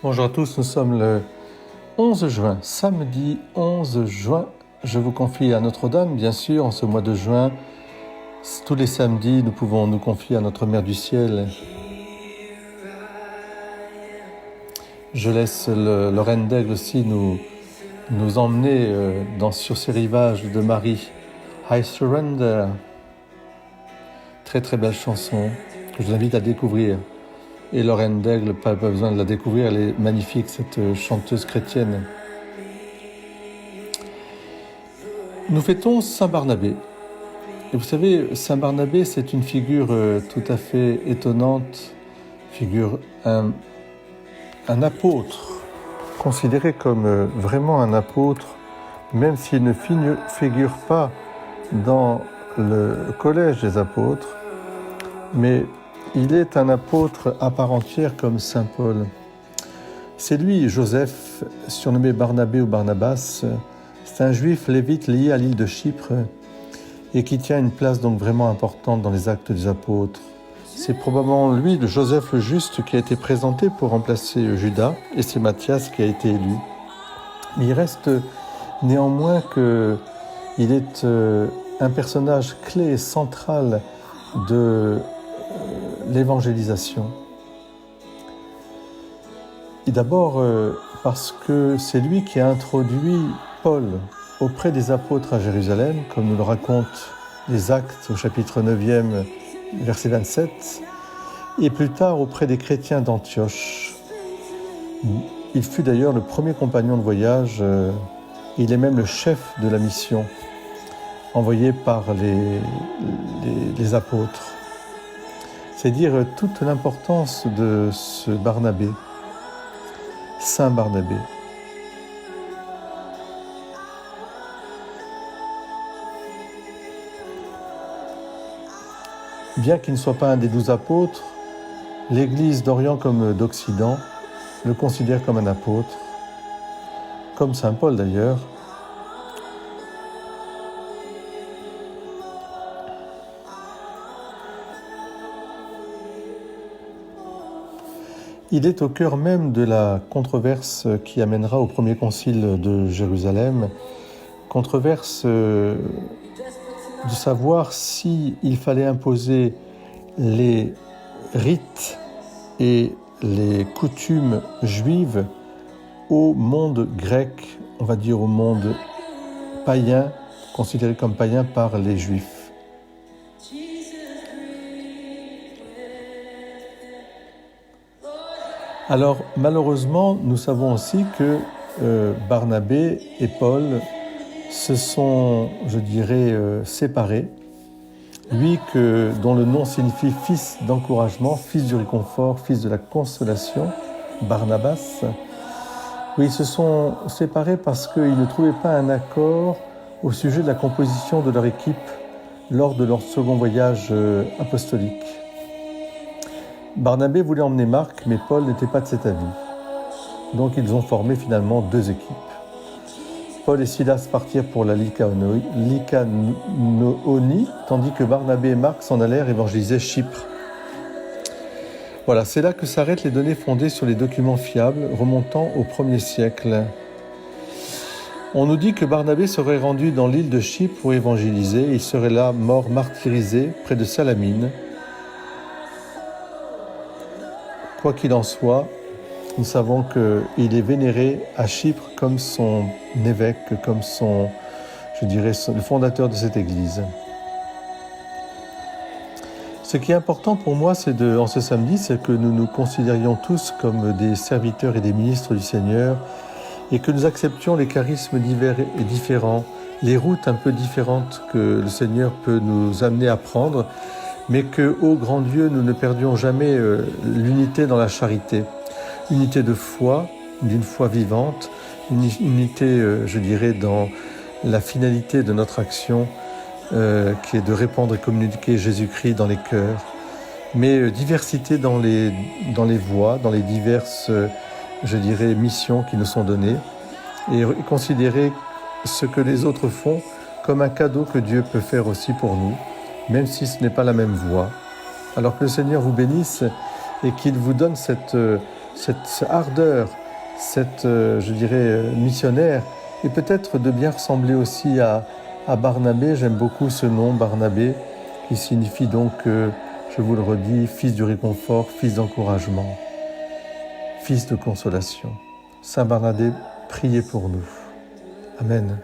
Bonjour à tous, nous sommes le 11 juin, samedi 11 juin. Je vous confie à Notre-Dame, bien sûr, en ce mois de juin. Tous les samedis, nous pouvons nous confier à notre Mère du Ciel. Je laisse le Reine d'Aigle aussi nous emmener sur ces rivages de Marie. I Surrender. Très très belle chanson que je vous invite à découvrir. Et la Reine d'Aigle, pas besoin de la découvrir, elle est magnifique, cette chanteuse chrétienne. Nous fêtons Saint Barnabé. Et vous savez, Saint Barnabé, c'est une figure tout à fait étonnante, un apôtre, considéré comme vraiment un apôtre, même s'il ne figure pas dans le collège des apôtres, mais il est un apôtre à part entière comme Saint Paul. C'est lui, Joseph, surnommé Barnabé ou Barnabas, c'est un juif lévite lié à l'île de Chypre et qui tient une place donc vraiment importante dans les actes des apôtres. C'est probablement lui, le Joseph le Juste, qui a été présenté pour remplacer Judas, et c'est Matthias qui a été élu. Mais il reste néanmoins qu'il est un personnage clé et central de l'évangélisation. Et d'abord parce que c'est lui qui a introduit Paul auprès des apôtres à Jérusalem, comme nous le racontent les Actes au chapitre 9e, verset 27, et plus tard auprès des chrétiens d'Antioche. Il fut d'ailleurs le premier compagnon de voyage, il est même le chef de la mission envoyée par les apôtres. C'est dire toute l'importance de ce Barnabé, Saint Barnabé. Bien qu'il ne soit pas un des 12 apôtres, l'Église d'Orient comme d'Occident le considère comme un apôtre, comme Saint Paul d'ailleurs. Il est au cœur même de la controverse qui amènera au premier concile de Jérusalem, controverse de savoir s'il fallait imposer les rites et les coutumes juives au monde grec, on va dire au monde païen, considéré comme païen par les Juifs. Alors malheureusement, nous savons aussi que Barnabé et Paul se sont, je dirais, séparés. Lui dont le nom signifie fils d'encouragement, fils du réconfort, fils de la consolation, Barnabas. Oui, ils se sont séparés parce qu'ils ne trouvaient pas un accord au sujet de la composition de leur équipe lors de leur second voyage apostolique. Barnabé voulait emmener Marc, mais Paul n'était pas de cet avis. Donc ils ont formé finalement deux équipes. Paul et Silas partirent pour la Lycaonie, tandis que Barnabé et Marc s'en allèrent évangéliser Chypre. Voilà, c'est là que s'arrêtent les données fondées sur les documents fiables remontant au 1er siècle. On nous dit que Barnabé serait rendu dans l'île de Chypre pour évangéliser. Il serait là mort martyrisé près de Salamine. Quoi qu'il en soit, nous savons qu'il est vénéré à Chypre comme son évêque, comme le fondateur de cette église. Ce qui est important pour moi, en ce samedi, c'est que nous nous considérions tous comme des serviteurs et des ministres du Seigneur et que nous acceptions les charismes divers et différents, les routes un peu différentes que le Seigneur peut nous amener à prendre, mais que, ô grand Dieu, nous ne perdions jamais l'unité dans la charité. Unité de foi, d'une foi vivante, une unité, je dirais, dans la finalité de notre action, qui est de répandre et communiquer Jésus-Christ dans les cœurs, mais diversité dans les voies, dans les diverses, je dirais, missions qui nous sont données, et considérer ce que les autres font comme un cadeau que Dieu peut faire aussi pour nous, même si ce n'est pas la même voie. Alors que le Seigneur vous bénisse et qu'il vous donne cette ardeur, cette, je dirais, missionnaire, et peut-être de bien ressembler aussi à Barnabé. J'aime beaucoup ce nom, Barnabé, qui signifie donc, je vous le redis, fils du réconfort, fils d'encouragement, fils de consolation. Saint Barnabé, priez pour nous. Amen.